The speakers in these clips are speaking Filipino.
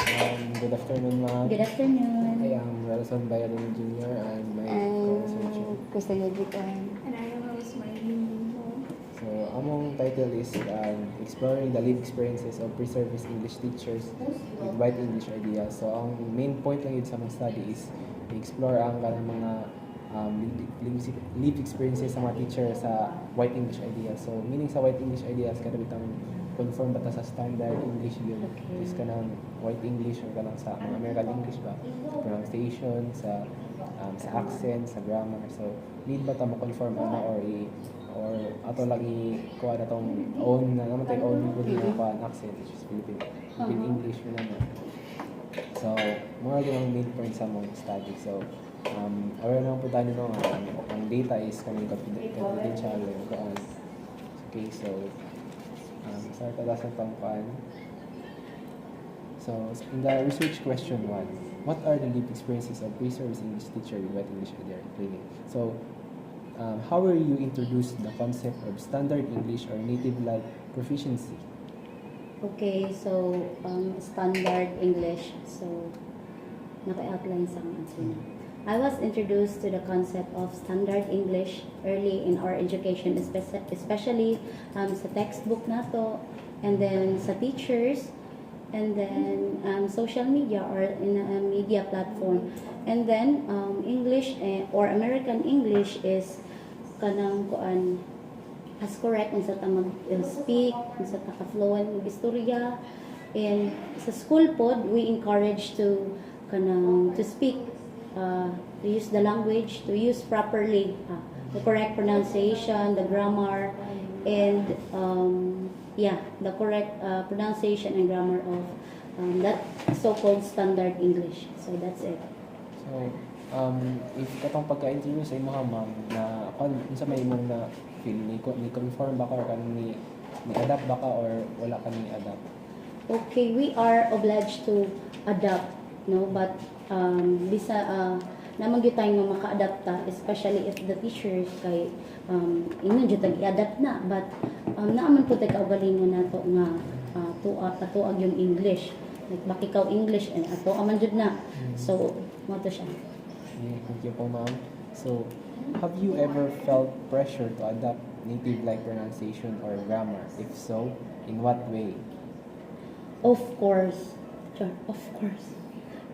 Good afternoon, ma'am. Good afternoon. I am Relson Bayarin Jr. and my co-researcher. Gusto niyo dyan. And I am Rosemary Limbo. So, among title is Exploring the Lived Experiences of Pre-Service English Teachers with White English Ideas. So, ang main point lang yun sa mga study is i-explore ang kanang mga lived experiences sa mga teacher sa White English Ideas. So, meaning sa White English Ideas, kada bitang conform bata sa standard English yun. Okay. Is kanang White English or kanang sa mga American English ba? Pronunciation, sa accent, sa grammar. So, need ba ta mo-conform ano or ato lagi kuha na tong own na naman tayo own ko din ang accent, which is Philippine English yun naman. So, mga din ang main point sa mong study. So, aware naman po tayo no, ang data is kaming confidential and kuan. Okay, so, start tayo sa pangkuan. So, in the research question 1, what are the lived experiences of pre-service English teacher with White English Idea training? So, how were you introduced the concept of standard English or native-like proficiency? Okay, so standard English. So naka-outline sa answer na. I was introduced to the concept of standard English early in our education, especially sa textbook na to, and then sa teachers, and then social media or in a media platform. And then English or American English is kanang kuan as correct kung sa ta mag-speak, kung sa ta ka-fluent ng istorya. And sa school pod, we encourage to speak, to use the language, to use properly the correct pronunciation, the grammar, and the correct pronunciation and grammar of that so-called standard English. So that's it. So, if katong pagka-interview sa imo ma'am na unsa may imong na feel ni conform ba ka or ni adapt ba ka or wala ka ni adapt? Okay, we are obliged to adapt, no? But bisa naman gyud tayo nga maka-adapt ta, especially if the teachers kay ingon gyud tag i-adapt na, but naaman po tay kaugalingon nato nga patuag yung English. Like bakikaw English and ato aman jud na. So, mo to siya. Yeah, thank you po ma'am. So, have you ever felt pressure to adapt native-like pronunciation or grammar? If so, in what way? Of course. Sure, of course.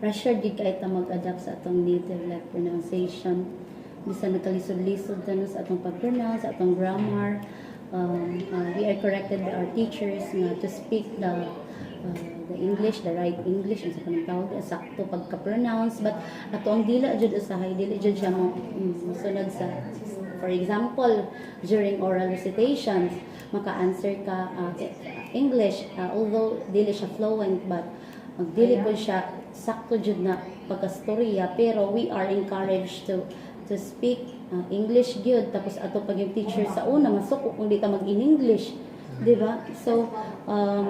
Pressure di kay ta mag-adapt sa atong native like pronunciation. Bisan nagkalisod-lisod tanos atong pag-pronounce, atong grammar. We are corrected by our teachers nga to speak the English, the right English, ang sa panagtawag, sakto pagka-pronounce, but ato ang dila jud usahay, dili jud siya masunod sa, for example, during oral recitations, maka-answer ka English, although dili siya fluent, but dili po siya sakto jud na pagka-storya, pero we are encouraged to speak English gyud, tapos ato pag yung teacher sa una masuko kung di ta mag-in-English, di ba? So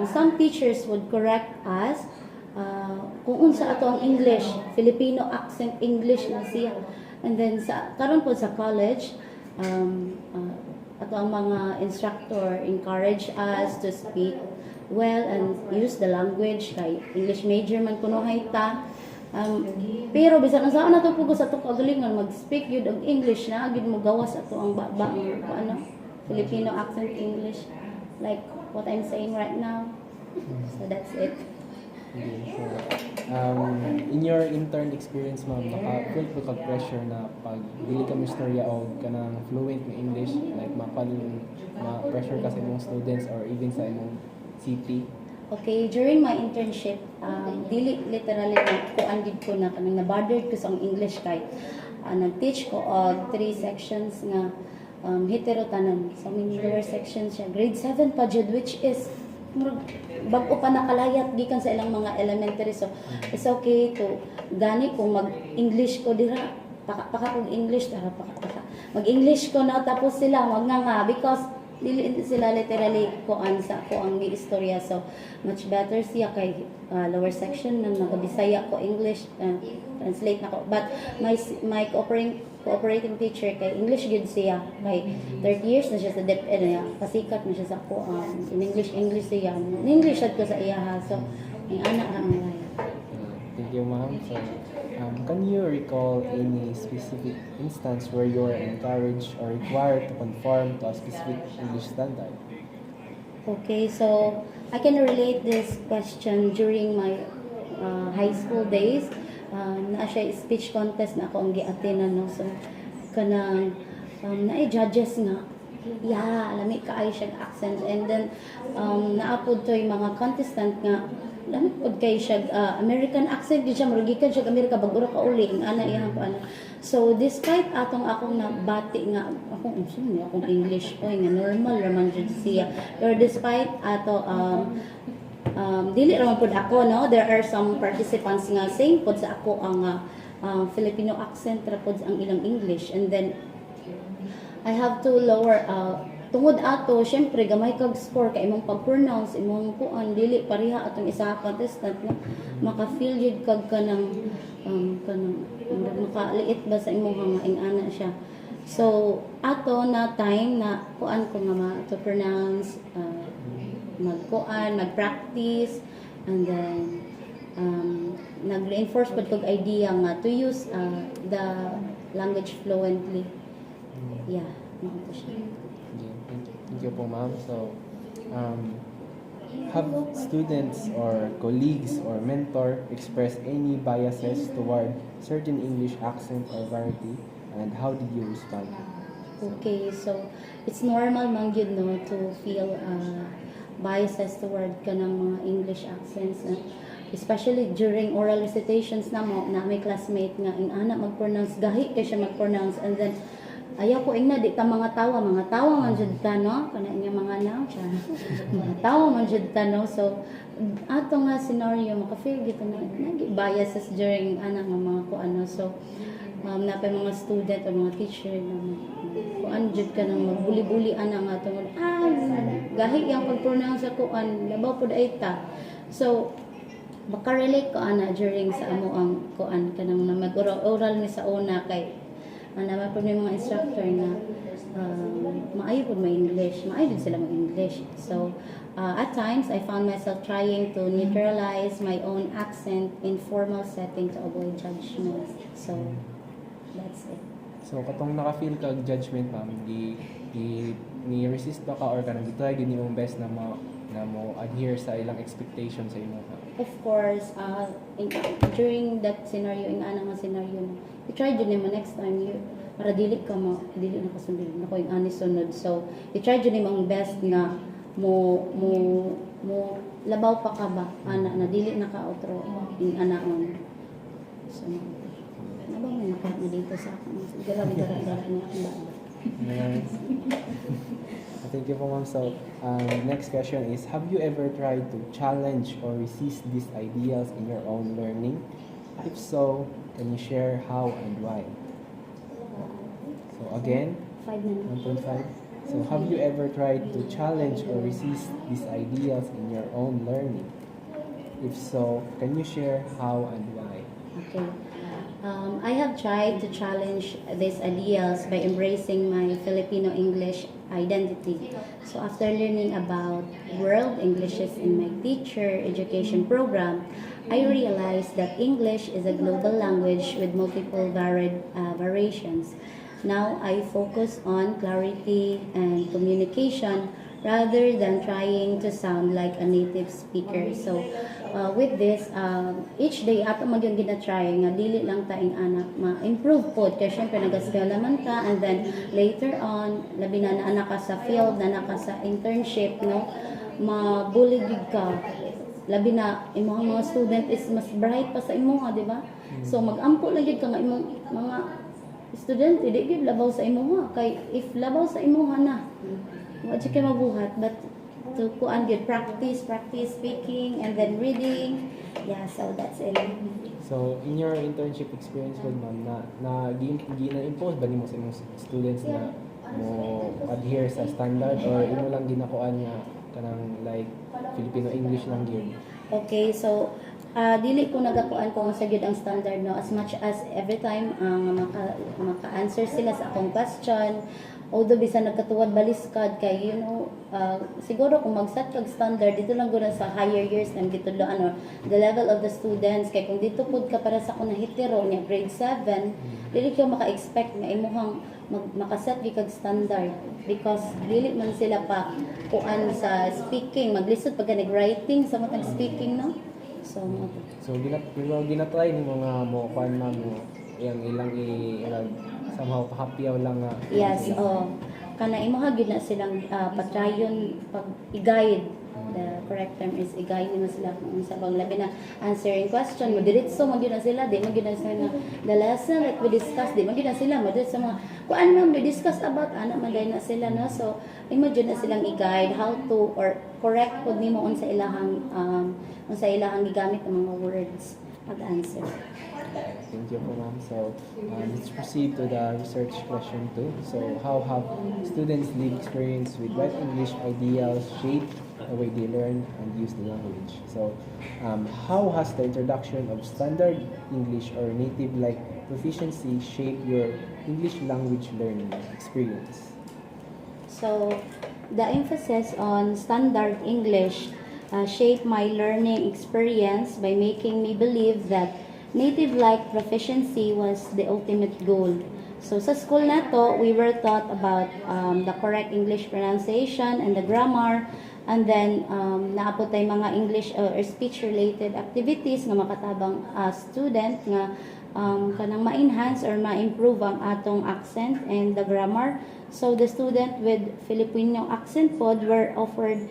some teachers would correct us kung unsa ato ang English, Filipino accent English na siya. And then sa karon po sa college, ato ang mga instructor encourage us to speak well and use the language kay English major man kunuhay ta. Pero bisan ang saan nato pugo sa ato kagalingon mag-speak yun ang English na gid mo gawas ato ang baba ano Filipino accent English like what I'm saying right now. So that's it. Okay, sure. In your intern experience ma'am, naka-feel po pressure na pag dili ka istorya o kanang fluent na English, like ma-pressure ka sa imong students or even sa imong CP? Okay, during my internship, dili literally kuan gid ko na kanang na-bothered ko sa English kay nag-teach ko og 3 sections nga heterotanan. So many lower sections siya. Grade 7 pa jud, which is bag-o pa nakalayat gikan sa ilang mga elementary. So it's okay to gani kung mag-English ko dira paka kung English tara paka mag-English ko na tapos sila wag nga because dili sila literally kuan sa ko ang istorya. So much better siya kay lower section na nagabisaya ko English, translate na ko, but my cooperating teacher kay English gud siya kay 30 years na siya sa pasikat na siya sa ko in English siya in English sad ko sa iya ha. So ang anak ra ang ma'am. So, can you recall any specific instance where you were encouraged or required to conform to a specific English standard? Okay, so I can relate this question during my high school days. Na siya speech contest na ako ang gi-attenan, no. So kanang naay judges nga. Yeah, lami kaayo siya accent, and then naapod to yung mga contestant nga lami pod kay siya American accent di siya marugikan siya Amerika bag-ura ka uli ang ana iyang ano. So despite akong nabati nga akong English ko nga normal raman jud siya, or despite dili raman pod ako, no, there are some participants nga same pod sa ako ang Filipino accent ra pod ang ilang English, and then I have to lower tungod ato syempre gamay kag score kay imong pag-pronounce imong kuan dili pareha atong isa ka contestant nga maka-feel jud kag kanang makaliit ba sa imong nga ana siya. So ato na time na kuan ko nga to pronounce, mag-practice, and then nag-reinforce pud kog idea nga to use the language fluently. Yeah, mao po siya. Thank you po, ma'am. So, have students or colleagues or mentor express any biases toward certain English accent or variety, and how did you respond? Okay, so it's normal man yun, no, to feel biases toward kanang mga English accents, especially during oral recitations na may classmate nga ing ana mag-pronounce gahi kay siya mag-pronounce, and then ayaw ko ingna di ta mga tawa man jud ta, no, kana inya mga naw siya mga tawa man jud ta, no. So ato nga scenario maka-feel gito na biases during ana nga mga kuano. So napay mga student o mga teacher na kuan jud ka nang magbuli-buli ana nga tungod gahi yang pag-pronounce sa kuan labaw pud ay ta. So maka-relate ko ana during sa amo ang kuan kanang mag-oral mi sa una kay naman po may mga instructor na maayo po may English, maayo din sila mag-English. So, at times, I found myself trying to neutralize my own accent in formal setting to avoid judgment. So, that's it. So, katong naka-feel kag judgment, ma'am, ni-resist ba ka or kanang gitry gini yung best na mo adhere sa ilang expectation sa imo? Of course, during that scenario, yung anang scenario, you try dyan naman next time, para dili na kasunod, na ko yung ani sunod. So, you try dyan naman best nga, mo labaw pa ka ba, ana, na dili na ka outro, yung anaon. So, nabang may nakahat na dito sa akin. Gara-gara niya akong ba. Nice. Thank you po, ma'am. So, next question is, have you ever tried to challenge or resist these ideals in your own learning? If so, can you share how and why? So again, 1.5. So have you ever tried to challenge or resist these ideals in your own learning? If so, can you share how and why? Okay. I have tried to challenge these ideals by embracing my Filipino English identity. So after learning about world Englishes in my teacher education program, I realized that English is a global language with multiple variations. Now I focus on clarity and communication rather than trying to sound like a native speaker. So with this, each day ato magyang gina-try nga dili lang ta ing anak ma-improve pod kay syempre nagaskwela man ta, and then later on labi na anak ka sa field na naka sa internship, no, mabulig ka labi na imong mga student is mas bright pa sa imo, di ba? So mag-ampo lang gid ka nga imong mga student di gid labaw sa imo kay if labaw sa imo na wa jud kay mabuhat, but to kuan gid practice speaking and then reading. Yeah, so that's it. So in your internship experience with ma'am, na-impose ba nimo sa imong students na mo adhere sa standard, or imo lang ginakuan nga kanang like Filipino English lang gyud? Okay, so dili ko nagakuan kung sa gyud ang standard, no, as much as every time maka-answer sila sa akong question, although bisan nagkatuwad baliskad kay siguro kung mag-set kag standard dito lang guna sa higher years nang gitudloan or the level of the students kay kung dito pud ka para sa kuna hitero nya grade 7 dili ka maka-expect nga imuhang makaset gi kag standard because dili man sila pa kuan sa speaking maglisod pag nag-writing sa matag speaking no so ginatry ni mga mo kuan na mo yang ilang somehow pahapyaw lang nga yes kana imuha gyud na silang patrayon pag i-guide the correct term is i-guide nimo sila kung sa bang labi na answering question mo diretso mo gyud na sila di mo gyud na sila the lesson that we discussed di mo gyud na sila mo diretso mga kung ano we discuss about ana man na sila no so imo gyud na silang i-guide how to or correct pud nimo unsa ilahang gigamit ang mga words pag answer. Thank you po, ma'am. So, let's proceed to the research question 2. So, how have students' lived experience with white English ideals shaped the way they learn and use the language? So, how has the introduction of standard English or native-like proficiency shaped your English language learning experience? So, the emphasis on standard English shaped my learning experience by making me believe that native-like proficiency was the ultimate goal. So sa school na to, we were taught about the correct English pronunciation and the grammar, and then naapot tay mga English or speech-related activities nga makatabang student nga kanang ma-enhance or ma-improve ang atong accent and the grammar. So the student with Filipino accent pod were offered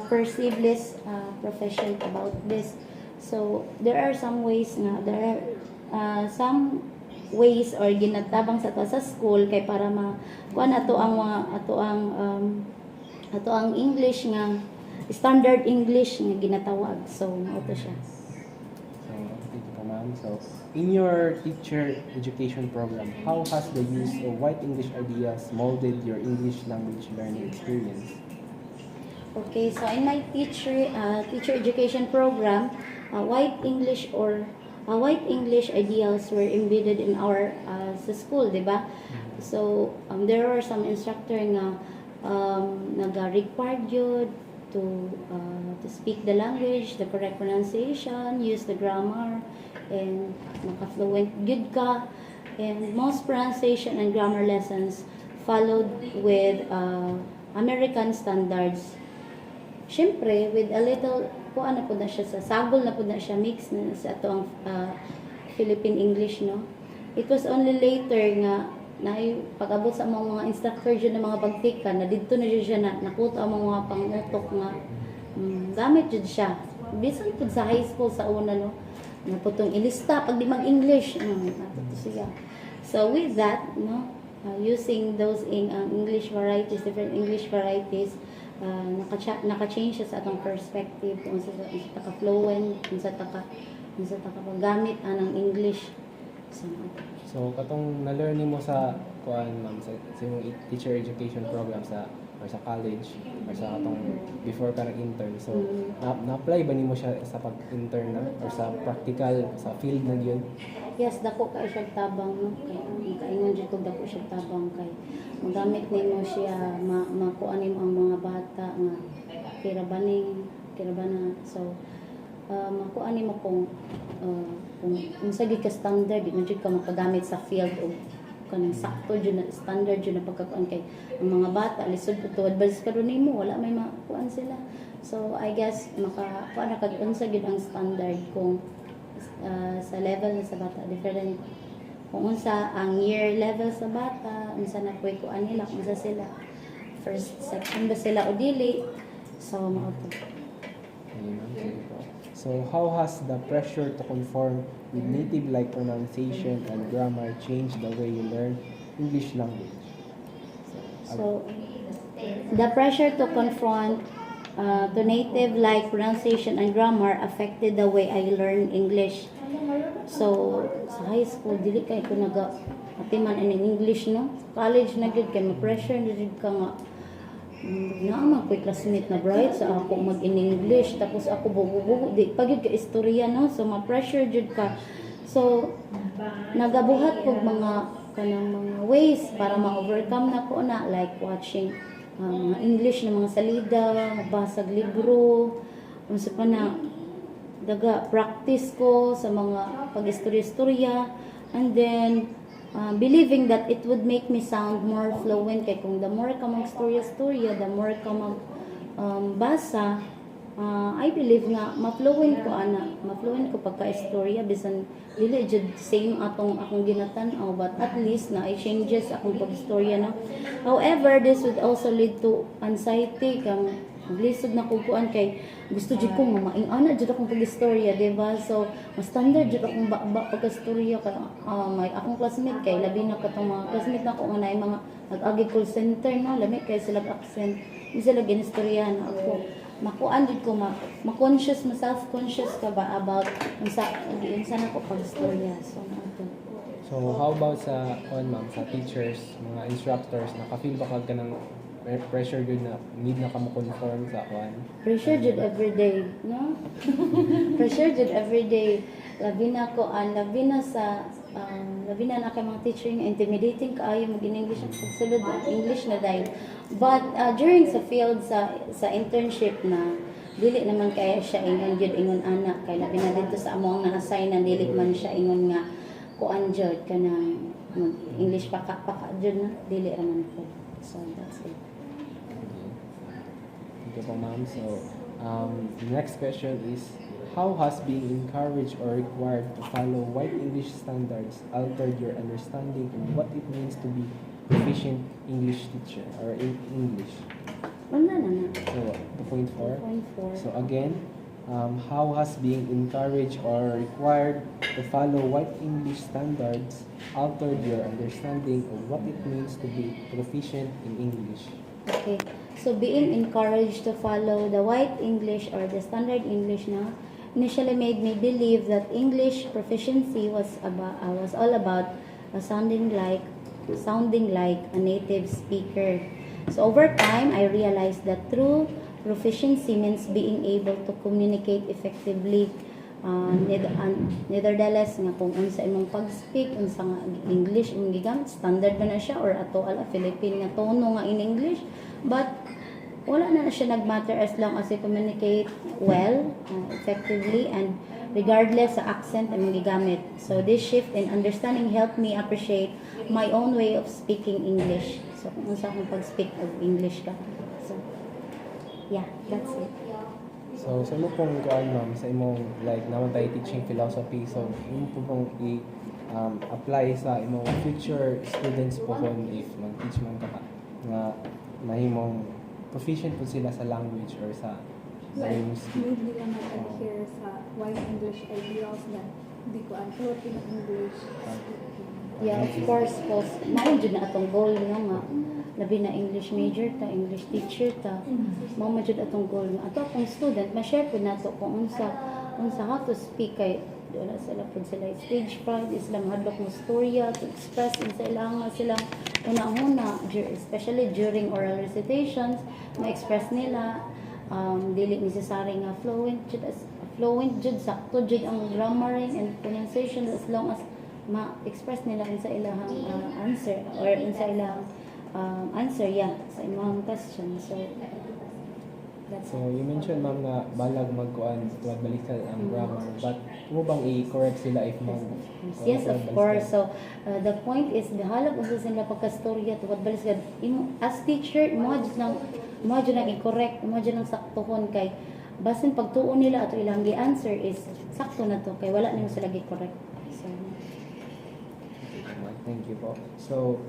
perceived less proficient about this. So there are some ways nga some ways or ginatabang sa to sa school kay para kuan ato ang English nga standard English nga ginatawag. So mao to siya. So, thank you po, ma'am. So, in your teacher education program, how has the use of white English ideas molded your English language learning experience? Okay, so in my teacher education program, white English ideals were embedded in our sa school, di ba? So there were some instructor nga nag-required yun to speak the language, the correct pronunciation, use the grammar, and maka-fluent good ka. And most pronunciation and grammar lessons followed with American standards. Siyempre, with a little, ano po na siya, sa sagol na po na siya, mix na sa ito ang Philippine English, no? It was only later nga, na pag-abot sa mga instructor dyan ng mga bagtika, na dito na dyan siya nakuto ang mga pangutok nga, gamit dyan siya. Bisan po sa high school sa una, no? Naputong ilista, pag di mag-English, natuto siya. So with that, no, using those English varieties, different English varieties, naka-change siya sa atong perspective kung sa taka-fluent, kung sa taka-paggamit anang English. So, katong na-learn mo sa ma'am, sa imong teacher education program or sa college or sa katong before ka nag-intern. So, na-apply ba nimo siya sa pag-intern na or sa practical sa field na yun? Yes, dako ka siya tabang, no? Kaya kaingon jud ko dako siya tabang kay magamit nimo siya makuan nimo ang mga bata nga kirabana. So makuan nimo kung unsa gid ka standard di man jud ka makagamit sa field og kanang sakto jud na standard jud na pagkakuan kay ang mga bata lisod po tuwad balis karon nimo wala may makuan sila. So I guess makakuan na kag unsa gid ang standard kung sa level na sa bata different kung unsa ang year level sa bata unsa na puy kuan nila kung unsa sila first section ba sila o dili so mao to. So how has the pressure to conform with native like pronunciation and grammar changed the way you learn English language? So the pressure to conform to native like pronunciation and grammar affected the way I learn English. So sa high school dili kay ko atiman in English no. College na gid kay ma-pressure na gid ka nga naman ko'y classmate na bright sa ako mag in English tapos ako bugo di pag yun ka istorya no so ma-pressure jud ka. So nagabuhat pog mga kanang mga ways para ma-overcome na ko na, like watching mga English na mga salida, basag libro, unsa pa na daga practice ko sa mga pag-istorya-istorya, and then believing that it would make me sound more fluent, kay kung the more ka mag-istorya-istorya, the more ka mag basa, I believe nga ma-fluent ko pagka-istorya, bisan dili jud same akong ginatan-aw, but at least na I changes akong pag-istorya na. However, this would also lead to anxiety, kang lisod na kukuan kay gusto jud ko maing-ana jud akong pag-istorya, diba? So mas standard jud akong pagka-istorya kay may akong classmate, kay labi na katong mga classmate nako nga naay mga nag-agi call center, no, lami kay sila accent, di sila ginistoryahan ako. Makuan jud ko ma-conscious, self-conscious ka ba about unsa nako pag-istorya. So ato. So how about sa ma'am, sa teachers, mga instructors, naka-feel ba ka ng pressure yun na need na ka mo conform sa kuan? Pressure jud everyday, no? Pressure jud everyday. Labi na na kay mga teacher nga intimidating kaayo mag English ang pagsulod English na dahil. But during sa field sa internship na dili naman kaya siya ingon ana, kay labi na dito sa among na-assign na dili man siya ingon nga kuan jud kanang English paka jud na dili raman ko. So that's it. Thank you po, ma'am. So, the next question is, how has being encouraged or required to follow white English standards altered your understanding of what it means to be proficient English teacher or in English? Wala na. So, 2.4. 2.4. So again, how has being encouraged or required to follow white English standards altered your understanding of what it means to be proficient in English? Okay. So being encouraged to follow the white English or the standard English now initially made me believe that English proficiency was all about sounding like a native speaker. So over time, I realized that true proficiency means being able to communicate effectively. Nevertheless nga kung unsa imong pag-speak, unsa nga English imong gigamit, standard ba na siya or ato ala Philippine nga tono nga in English, but wala na siya nagmatter as long as you communicate well, effectively, and regardless sa accent imong gigamit. So this shift in understanding helped me appreciate my own way of speaking English. So kung unsa akong pag-speak of English ka. So yeah, that's it. So, sa mo pong kuan ma'am, sa imong like naman tayo teaching philosophy, so imo po pong apply sa imong future students po kung if mag-teach man ka nga mahimong proficient po sila sa language or sa imong speak. Need nila mag-adhere sa white English ideals na hindi ko ang Filipino English. Yeah, of course, mao jud na atong goal nga labi na English major ta, English teacher ta. Mao man jud atong goal nga ato akong student ma-share pud nato kung unsa how to speak, kay wala sila stage fright, sila mahadlok mo storya to express sa ilang silang una-una, especially during oral recitations, ma-express nila dili necessary nga fluent jud sakto jud ang grammaring and pronunciation as long as ma-express nila sa ilang answer or sa ilang answer sa imong question. So that's So, you mentioned ma'am na balag magkuan tuwad baliktad ang grammar, but mo bang i-correct sila if ma'am? yes, of course. So the point is bahalag unsa sila pagkastorya tuwad baliktad as teacher mo jud nang i-correct, mo jud nang saktohon, kay basin pagtuon nila ato ilang gi-answer is sakto na to, kay wala nimo sila gi-correct. So thank you po. So,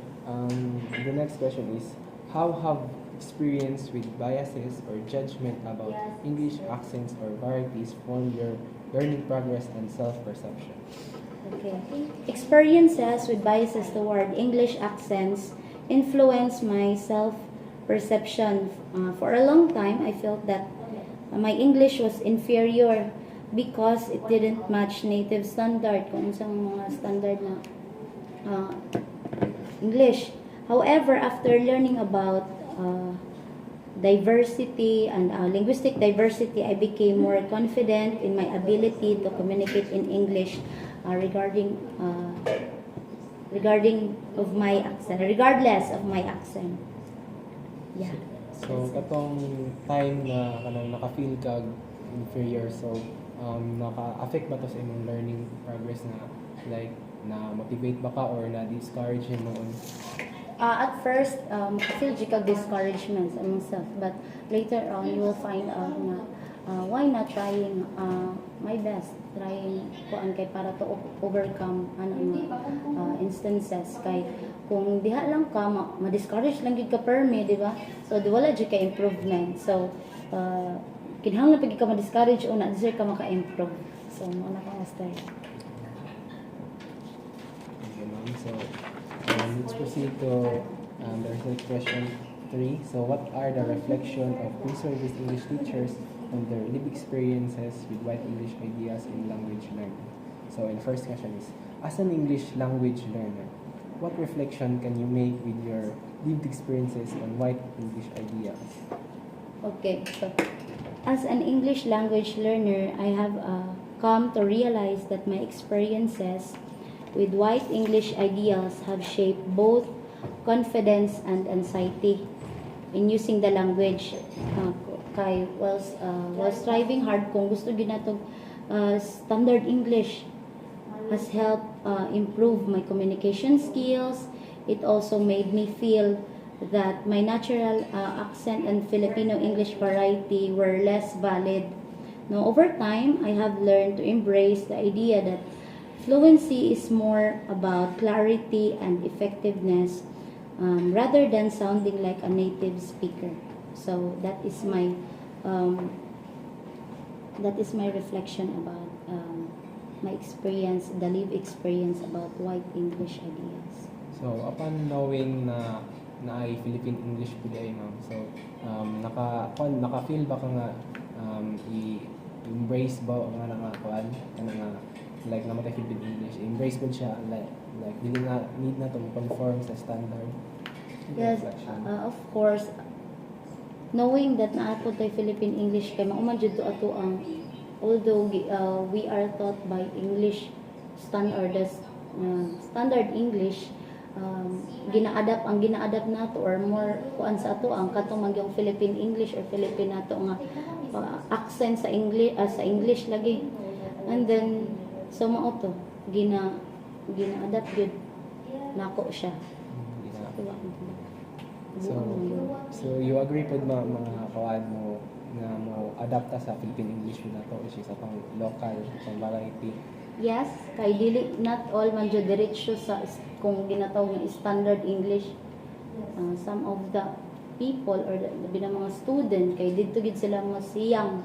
the next question is, how have experience with biases or judgment about English accents or varieties form your learning progress and self-perception? okay. Experiences with biases toward English accents influence my self-perception. For a long time, I felt that my English was inferior because it didn't match native standard, kung sa mga standard na English. However, after learning about diversity and linguistic diversity, I became more confident in my ability to communicate in English regarding regardless of my accent. Yeah. So katong time na kanang naka-feel ka inferior, so naka-affect ba to sa imong learning progress na like na motivate ba ka or na discourage mo on? At first, I feel jika discouragement sa myself, but later on, you will find out na why not trying my best, trying kuan kay para to overcome instances kay kung diha lang ka ma-discourage lang gid ka permi, di ba? So di wala jud ka improvement. So kinahanglan pag ka ma-discourage una deserve ka maka-improve. So mo na ka master. Okay, ma'am. So let's proceed to the third question 3. So what are the reflection of pre-service English teachers on their lived experiences with white English ideas in language learning? So the first question is, as an English language learner, what reflection can you make with your lived experiences on white English ideas? Okay, so as an English language learner, I have come to realize that my experiences with white English ideals have shaped both confidence and anxiety in using the language. While striving hard kung gusto ginatog standard English has helped improve my communication skills. It also made me feel that my natural accent and Filipino English variety were less valid. Now, over time, I have learned to embrace the idea that fluency is more about clarity and effectiveness rather than sounding like a native speaker. So that is my reflection about my experience, the lived experience about white English ideas. So upon knowing na ay Philippine English pud ay ma'am, so naka-feel ba ka nga i-embrace ba nga nga kuan kana nga like namatay Philippine English, embrace po siya like dili na need na to conform sa standard? Yes, of course. Knowing that naapod tayo Philippine English kay mauman jud to ato ang although we are taught by English standard English, gina-adapt nato or more kuan sa ato ang katong magyong Philippine English or Philippine nato nga accent sa English lagi, and then so mao to gina-adapt gud nako siya. So you agree pod mga kawan mo na mo adapta sa Philippine English na to, which is atong local, atong variety? Yes, kay dili not all man jud diretso sa kung ginatawag nga standard English. Some of the people or the mga student kay didto gid sila mga siyang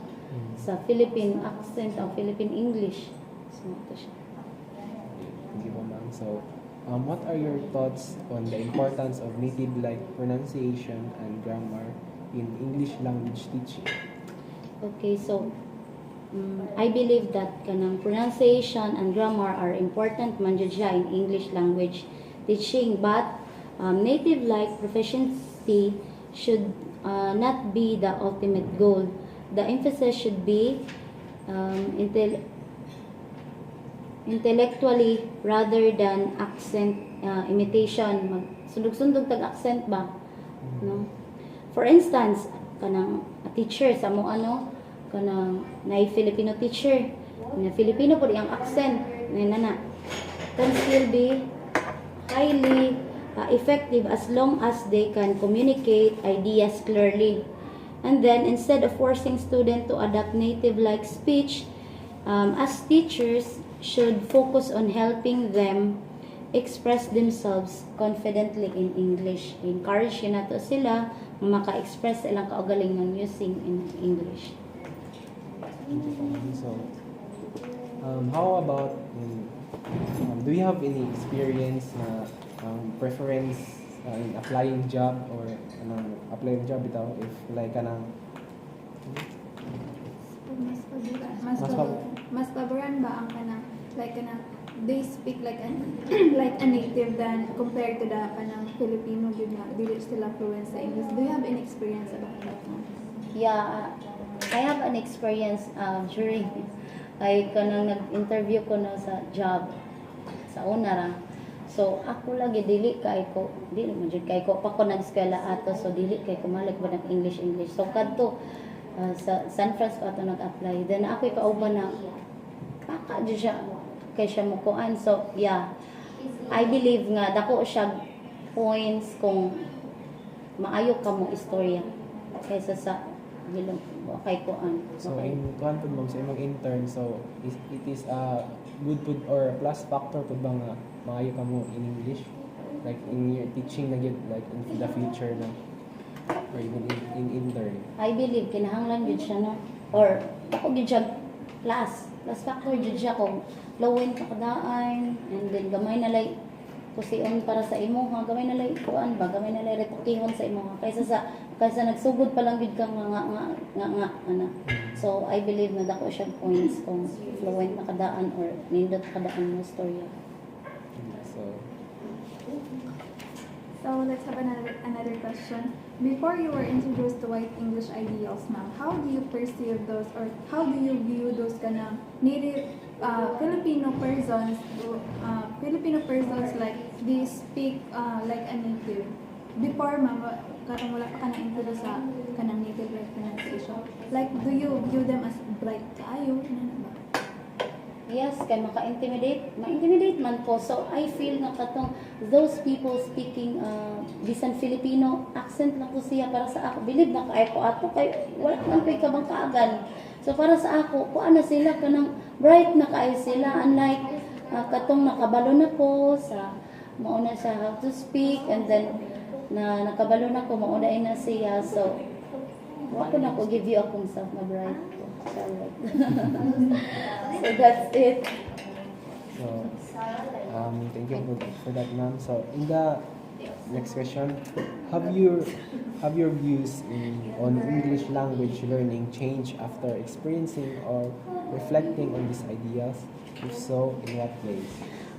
sa Philippine accent o Philippine English. So ito siya. Thank you, ma'am. So what are your thoughts on the importance of native-like pronunciation and grammar in English language teaching? Okay, so I believe that kanang pronunciation and grammar are important man jud siya in English language teaching, but native-like proficiency should not be the ultimate goal. The emphasis should be intellectually rather than accent imitation. Sundog-sundog tag accent ba, no? For instance, kanang teacher sa mo kanang nay Filipino teacher na Filipino po ang accent na can still be highly effective as long as they can communicate ideas clearly. And then instead of forcing students to adapt native-like speech, as teachers should focus on helping them express themselves confidently in English. Encourage na to sila maka-express ilang kaugalingon using in English. So, how about do you have any experience na preference in applying job or applying job bitaw if like kanang mas paboran ba ang kanang like kanang they speak like like a native than compared to the kanang Filipino gyud nga dili sila fluent sa English? Do you have any experience about that one? Yeah, I have an experience during ay kanang nag-interview ko na sa job sa una ra. So ako lagi dili kay ko, dili man jud kay ko pa ko nag-eskwela ato, so dili kay ko malik ba ng English. So kadto sa San Francisco ato nag-apply. Then ako kauban na kaka jud siya kay siya mo kuan. So yeah, I believe nga dako siya points kung maayo ka mo istorya kaysa sa bilong kay kuan. So Okay. in kuan pud ma'am sa imong intern, so it is a good pud or a plus factor pud ba nga maayo ka mo in English, like in your teaching na gyud, like in the future na, or even in intern. I believe kinahanglan gud siya no, or ako gud siya plus factor gud siya kung fluent ka kadaan, and then gamay na lay kusion para sa imo ha, gamay na lay kuan ba, gamay na lay retokihon sa imo ha, kaysa nagsugod pa lang gud ka nga ana. So I believe na dako siya points kung fluent na kadaan or nindot kadaan mo storya. So let's have another question. Before you were introduced to white English ideals, ma'am, how do you perceive those, or how do you view those kana native Filipino persons like they speak like a native? Before, ma'am, karong wala pa ka na-introduce sa kanang native like pronunciation. Like, do you view them as bright kaayo? Yes, kay ma-intimidate man po. So I feel na katong those people speaking bisan Filipino accent lang ko siya para sa ako. Believe na kay ko ato kay wala man ko'y kabang kaagan. So para sa ako, kuan na sila kanang bright na kaayo sila, unlike katong nakabalo na ko sa mauna sa how to speak, and then na nakabalo na ko mauna na siya. So wako na ko give you akong self na bright ko. So that's it. So, thank you for that, ma'am. So, in the next question, have your views on English language learning changed after experiencing or reflecting on these ideas? If so, in what ways?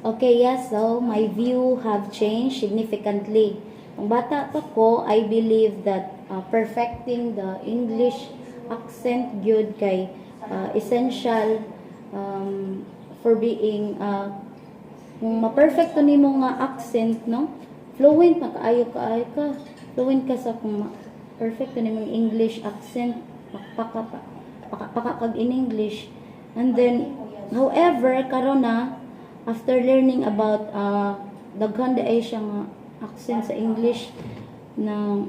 Okay, yes. So my view have changed significantly. Ang bata pa ko, I believe that perfecting the English accent gyud kay essential for being kung ma-perfecto nimo nga accent no, fluent makaayo ka fluent ka sa kung perfecto nimo English accent pakakag in English. And then however karon na after learning about daghan daay siya nga accent sa English na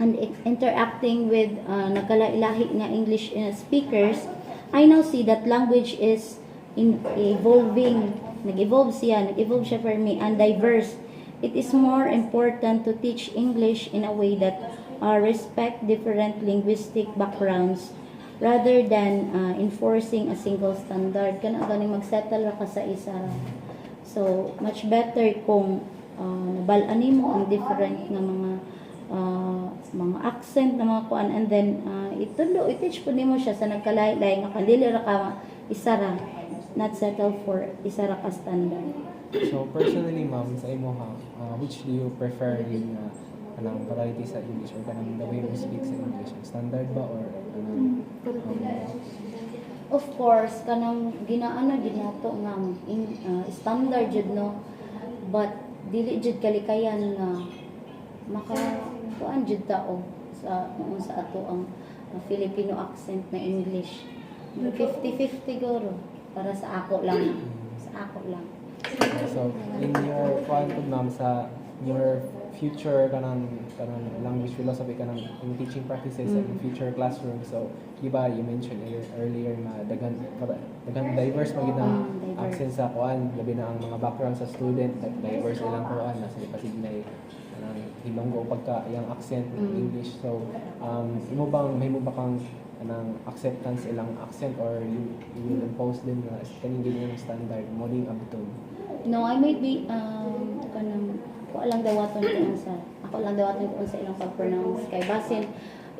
and interacting with nagkalailahi nga English speakers, I now see that language is evolving. Nag-evolve siya for me, and diverse. It is more important to teach English in a way that respect different linguistic backgrounds rather than enforcing a single standard. Kana ganing magsettle ra ka sa isa. So, much better kung nabalaan nimo ang different nga mga accent na mga kuan, and then i-teach po nimo siya sa nagkalaylay nga dili ra ka isa ra, not settle for isa ra ka standard. So, personally, ma'am, sa imo ha, which do you prefer yung kanang variety sa English or kanang the way you speak sa English? Standard ba or kanang Of course, kanang ginaano gid nato nga standard jud no, but dili jud kalikayan nga maka kuan jud tao sa ato ang Filipino accent na English. 50-50 guro para sa ako lang. So, in your kuan pud, ma'am, sa your future kanang language philosophy kanang in teaching practices and in future classroom, so diba you mentioned earlier na daghan diverse magid ang accent sa kuan, labi na ang mga background sa student, like diverse ilang kuan na sila kasi may Ilonggo pagka yung accent ng English. So may mo ba kang kanang acceptance ilang accent, or you will impose them na kaning ganyan standard mo ding abton? No, I might be kanang ako lang dawaton ko sa ilang pag-pronounce kay basin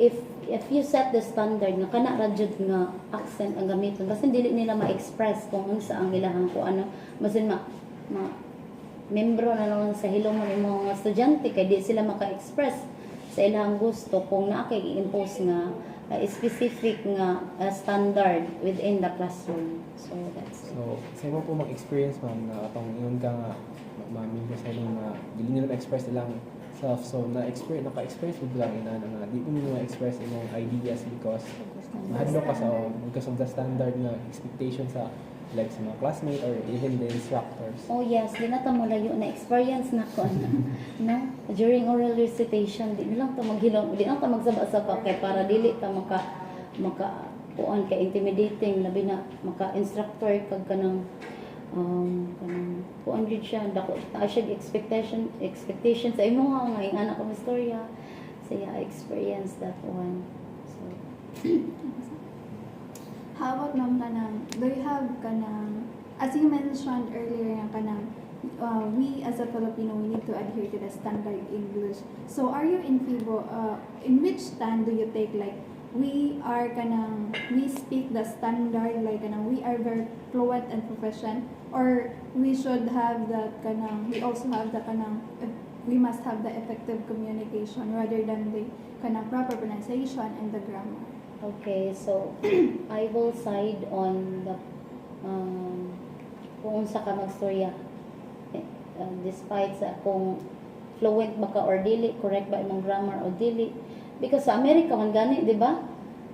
if you set the standard nga kana ra jud nga accent ang gamiton, basin dili nila ma-express kung unsa ang ilahang ko ano, basin membro na lang sa hilom mo ng mga estudyante kay di sila maka-express sa ilang gusto kung naa kay i-impose nga specific nga standard within the classroom. So that's it. So, sa imo po mag-experience ma'am na atong ingon ka nga ma'am sa inyo na dili nila ma-express nilang self. So, naka-experience mo lang ina na di mo ma-express imong ideas because mahadlo ka sa because of the standard na expectation sa like sa mga classmates or even the instructors. Oh yes, di na ta mo layo na experience na ko no during oral recitation di lang ta maghilom, di lang ta magsaba-saba kay para dili ta maka kuan kay intimidating labi na maka instructor kag kanang kuan gid siya dako ta siya expectation sa imo nga ing anak ko istorya saya experience that one. So How about ma'am kanang, do you have kanang, as you mentioned earlier yung kanang, we as a Filipino, we need to adhere to the standard English. So are you in favor, in which stand do you take like, we are kanang, we speak the standard, like kanang, we are very fluent and proficient, or we should have that kanang, we also have the kanang, we must have the effective communication rather than the kanang proper pronunciation and the grammar. okay, so I will side on the kung unsa ka magstorya despite sa kung fluent ba ka or dili, correct ba imong grammar o dili, because sa Amerika man gani, di ba?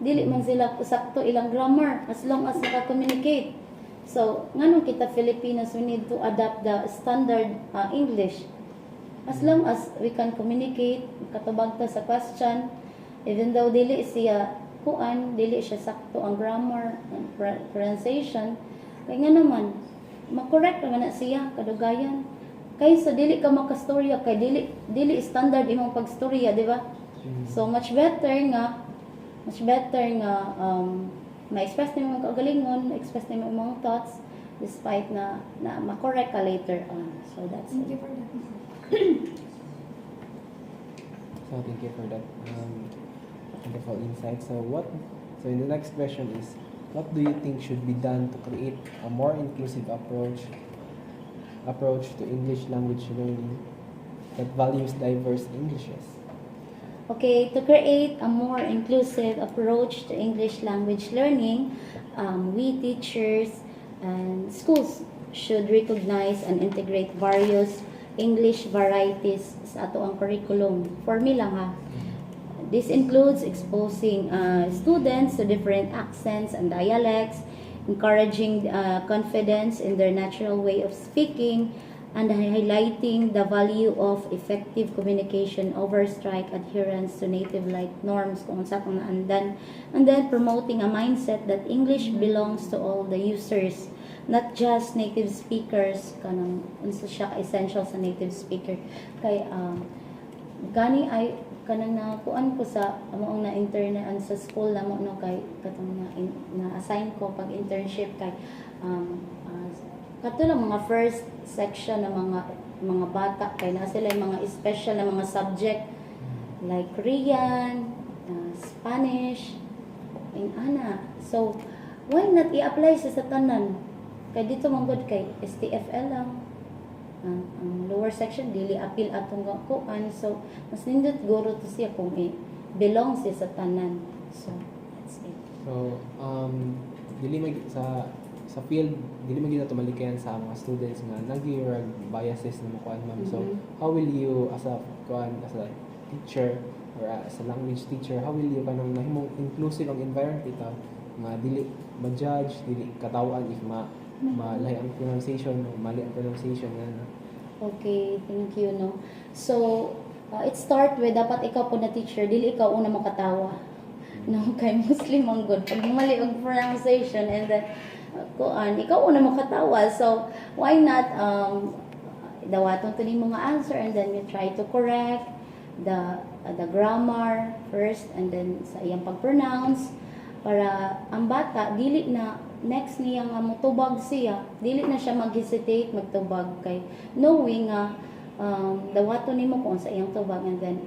Dili man sila sakto ilang grammar as long as naka-communicate. So nganong kita Filipinos, we need to adapt the standard English as long as we can communicate, katubag ta sa question, even though dili siya dili siya sakto ang grammar and pronunciation, kaya nga naman makorek naman na siya kadugayan kaysa dili ka makastorya kay dili standard imong pagstorya, di ba? So much better nga ma-express nimo ang kagalingon, express nimo imong thoughts despite na makorek ka later on. So that's Thank it. you for that. So, thank you for that wonderful insight. So in the next question is, what do you think should be done to create a more inclusive approach to English language learning that values diverse Englishes? Okay, to create a more inclusive approach to English language learning, we teachers and schools should recognize and integrate various English varieties sa ato ang curriculum. For me lang ha. This includes exposing students to different accents and dialects, encouraging confidence in their natural way of speaking, and highlighting the value of effective communication over strike adherence to native-like norms kung unsa kung naandan, and then promoting a mindset that English belongs to all the users, not just native speakers, kanang unsa siya essential sa native speaker. Kay gani ay kanang nakuan ko sa amoong na internet sa school na mo no kay katong na assign ko pag internship kay kato lang mga first section ng mga bata kay na sila yung mga special na mga subject like Korean, Spanish, and ana. So why not i-apply sa tanan? Kay dito manggod kay STFL lang. Ang lower section dili appeal atong kuan, so mas nindot guro to siya kung belong siya sa tanan. So that's it. So dili sa field dili man gyud nato malikayan sa mga students nga nag-irag biases na mo kuan ma'am. So how will you as a teacher or as a language teacher, how will you kanang nahimong inclusive ang environment ita nga dili ma-judge, dili katawan if mali ang pronunciation na. Okay, thank you no. So it start with dapat ikaw po na teacher dili ikaw una makatawa. No, kay Muslim ang good pag mali ang pronunciation and then ikaw una makatawa. So why not dawaton to nimo nga answer and then you try to correct the grammar first and then sa iyang pag-pronounce para ang bata dili na next niya nga motubag siya, dili na siya mag-hesitate magtubag kay knowing nga dawato nimo kung sa iyang tubag and then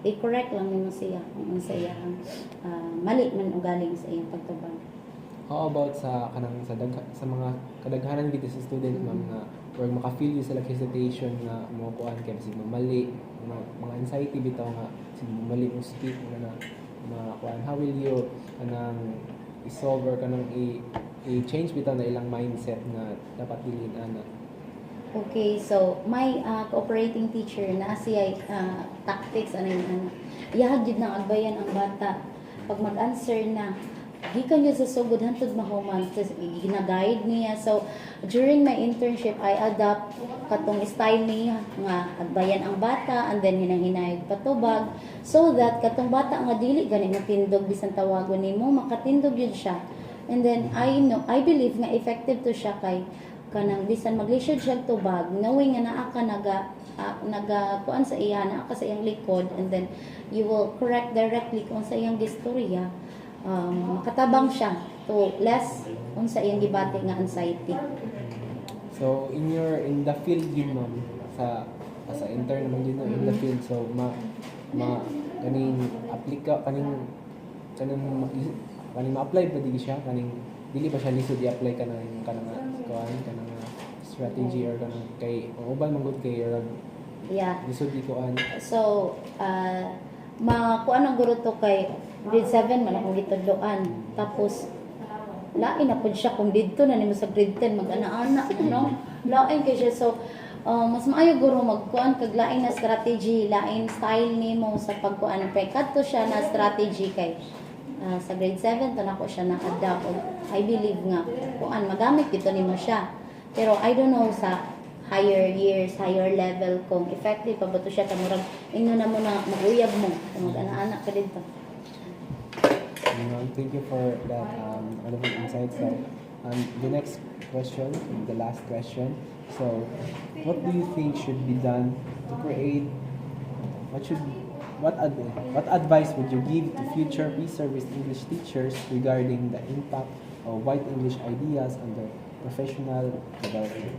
i-correct lang nimo siya kung sa iyang mali man ugaling sa iyang pagtubag. How about sa mga kadaghanan gid sa student ma'am nga or maka-feel sila hesitation nga mo kuan kay sig mali mga anxiety bitaw nga sig mali mo speak na kuan, how will you kanang i-solve or kanang i-change bitaw na ilang mindset na dapat dilin ana? Okay, so my cooperating teacher na siya tactics ano yun, ano. Iyahag jud nang agbayan ang bata. Pag mag-answer na, gikan yun sa sugod hantod mahuman, gina-guide niya. So during my internship, I adapt katong style niya nga agbayan ang bata and then hinang-hinayog patubag so that katong bata nga dili gani matindog bisan tawagon nimo makatindog yun siya. And then I believe nga effective to siya kay kanang bisan maglisod siya tubag knowing nga naa ka naga kuan sa iya naa ka sa iyang likod and then you will correct directly kung sa iyang gistorya, makatabang siya to less unsa iyang gibati nga anxiety. So in the field yun ma'am, sa as a intern naman din no, in the field, so kaning aplika kaning ma-apply pa di siya, kaning dili pa siya lisod i-apply kanang strategy or kanang kay uban man gud kay Yeah. lisod di kuan. So, kuan ang guro to kay grade 7 man akong gitudloan. Tapos lain na pud siya kung didto na nimo sa grade 10 mag-ana-ana, no? Lain kay siya. So, mas maayo guro magkuan kag lain na strategy, lain style nimo sa pagkuan. Kay kadto siya na strategy kay sa grade 7 to nako siya na-adapt. I believe nga kuan magamit dito nimo siya. Pero I don't know sa higher years, higher level kung effective pa ba to siya kamurag ingon na mo na maguyab mo kung mag-ana-ana ka dito. Thank you for that wonderful insight. So, the next question, the last question. So, what do you think should be done to create? What advice would you give to future pre-service English teachers regarding the impact of white English ideas on their professional development?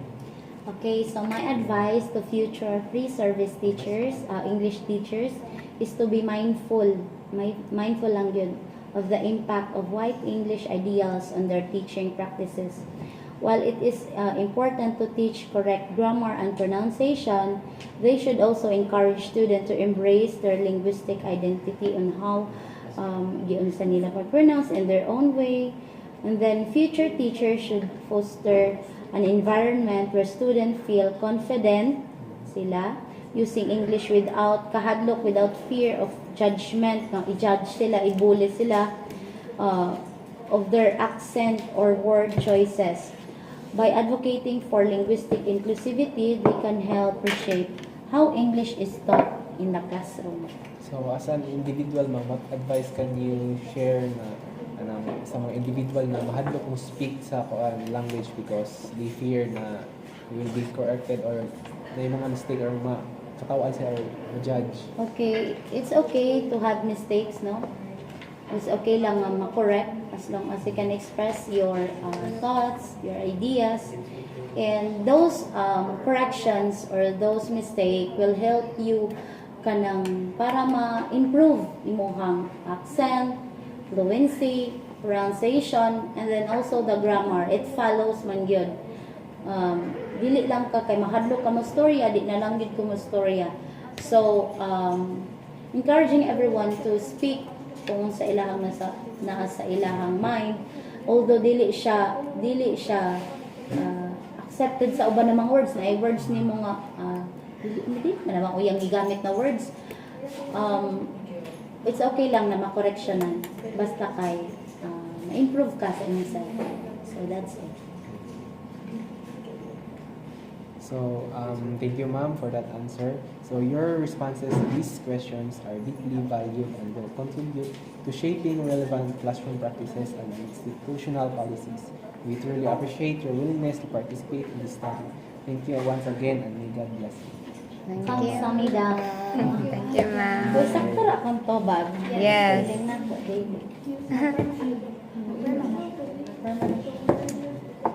Okay, so my advice to future pre-service teachers, English teachers, is to be mindful lang yun, of the impact of white English ideals on their teaching practices. While it is important to teach correct grammar and pronunciation, they should also encourage students to embrace their linguistic identity on how giunsa nila pag-pronounce in their own way. And then future teachers should foster an environment where students feel confident sila using English without kahadlok, without fear of judgment, i-judge sila, i-bully sila of their accent or word choices. By advocating for linguistic inclusivity, they can help reshape how English is taught in the classroom. So, as an individual, ma'am, what advice can you share na sa mga individual na mahadlok mo speak sa language because they fear na you will be corrected or na yung mga mistake or katawan siya or judge? Okay, it's okay to have mistakes, no? It's okay lang ma-correct as long as you can express your thoughts, your ideas. And those corrections or those mistakes will help you kanang para ma-improve imong accent, fluency, pronunciation, and then also the grammar. It follows man gyud. Dili lang ka kay mahadlok ka mo storya, di na lang gyud ko mo storya. So, encouraging everyone to speak kung sa ilahang naa sa ilahang mind, although dili siya accepted sa uban namang words na words nimo nga hindi man namang uyang gigamit na words, it's okay lang na ma-correctionan basta kay na-improve ka sa inyong self. So that's it. So, thank you, ma'am, for that answer. So, your responses to these questions are deeply valued and will contribute to shaping relevant classroom practices and institutional policies. We truly appreciate your willingness to participate in this study. Thank you once again and may God bless you. Thank you. Kamsahamnida. Thank you, ma'am. Uy, sakto ra kang tobag. Yes. Galing na ko, David.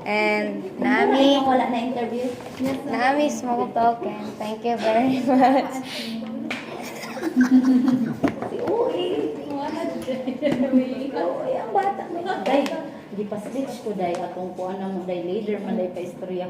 And Nami, Nami, wala na interview. Nami Smoke Token. Thank you very much. Si Uy. Uy, ang bata. Day, di pa switch ko, day. Atong kuha na mo, day. Later man, day, pa istorya ko.